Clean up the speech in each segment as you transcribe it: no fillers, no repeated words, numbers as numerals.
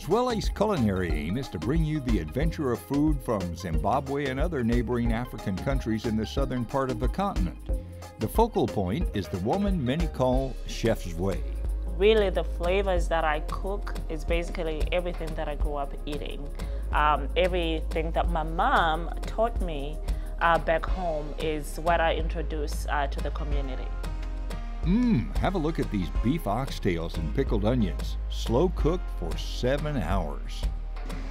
Zweli's culinary aim is to bring you the adventure of food from Zimbabwe and other neighboring African countries in the southern part of the continent. The focal point is the woman many call Chef Zwe. Really, the flavors that I cook is basically everything that I grew up eating. Everything that my mom taught me back home is what I introduce to the community. Have a look at these beef oxtails and pickled onions, slow cooked for 7 hours.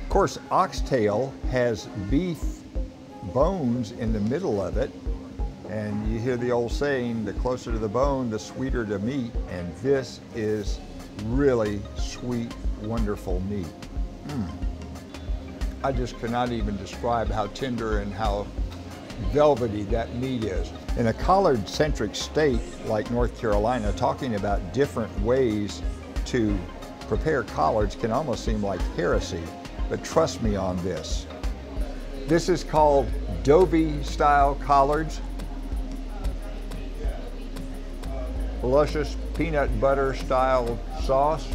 Of course, oxtail has beef bones in the middle of it, and you hear the old saying, the closer to the bone, the sweeter the meat, and this is really sweet, wonderful meat. I just cannot even describe how tender and how velvety that meat is. In a collard-centric state like North Carolina, talking about different ways to prepare collards can almost seem like heresy, but trust me on this. This is called Dovey-style collards. Luscious peanut butter style sauce.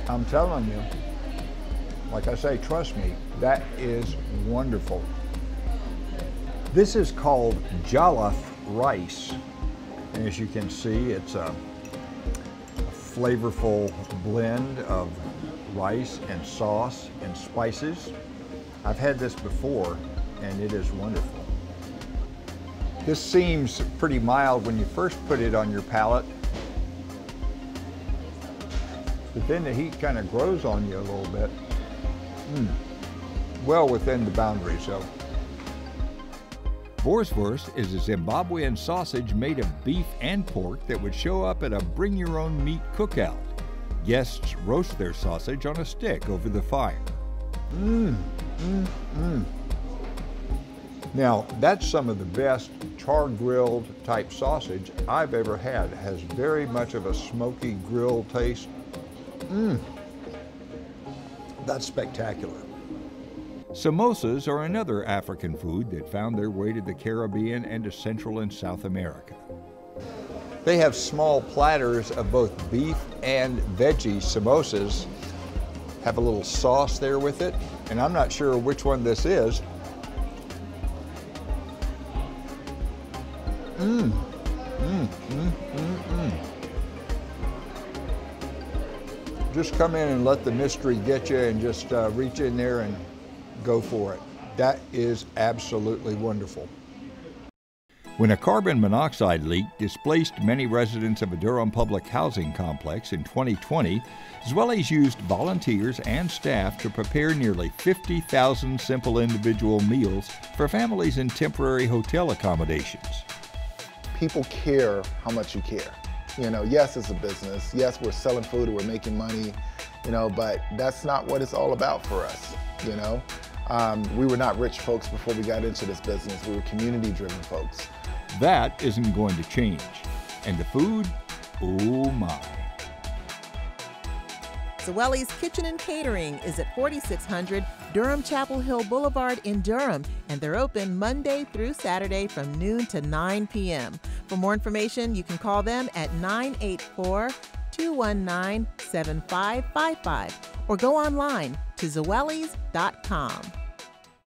I'm telling you, like I say, trust me, that is wonderful. This is called jollof rice. And as you can see, it's a flavorful blend of rice and sauce and spices. I've had this before, and it is wonderful. This seems pretty mild when you first put it on your palate, but then the heat kind of grows on you a little bit. Well within the boundaries, though. Borswurst is a Zimbabwean sausage made of beef and pork that would show up at a bring-your-own-meat cookout. Guests roast their sausage on a stick over the fire. Now, that's some of the best char-grilled type sausage I've ever had. It has very much of a smoky grill taste. That's spectacular. Samosas are another African food that found their way to the Caribbean and to Central and South America. They have small platters of both beef and veggie samosas. Have a little sauce there with it, and I'm not sure which one this is. Just come in and let the mystery get you and just reach in there and go for it. That is absolutely wonderful. When a carbon monoxide leak displaced many residents of a Durham public housing complex in 2020, Zweli's used volunteers and staff to prepare nearly 50,000 simple individual meals for families in temporary hotel accommodations. People care how much you care. You know, yes, it's a business. Yes, we're selling food and we're making money, you know, but that's not what it's all about for us, you know. We were not rich folks before we got into this business. We were community-driven folks. That isn't going to change. And the food, oh my. Zweli's Kitchen and Catering is at 4600 Durham Chapel Hill Boulevard in Durham, and they're open Monday through Saturday from noon to 9 p.m. For more information, you can call them at 984-219-7555 or go online to zwelis.com.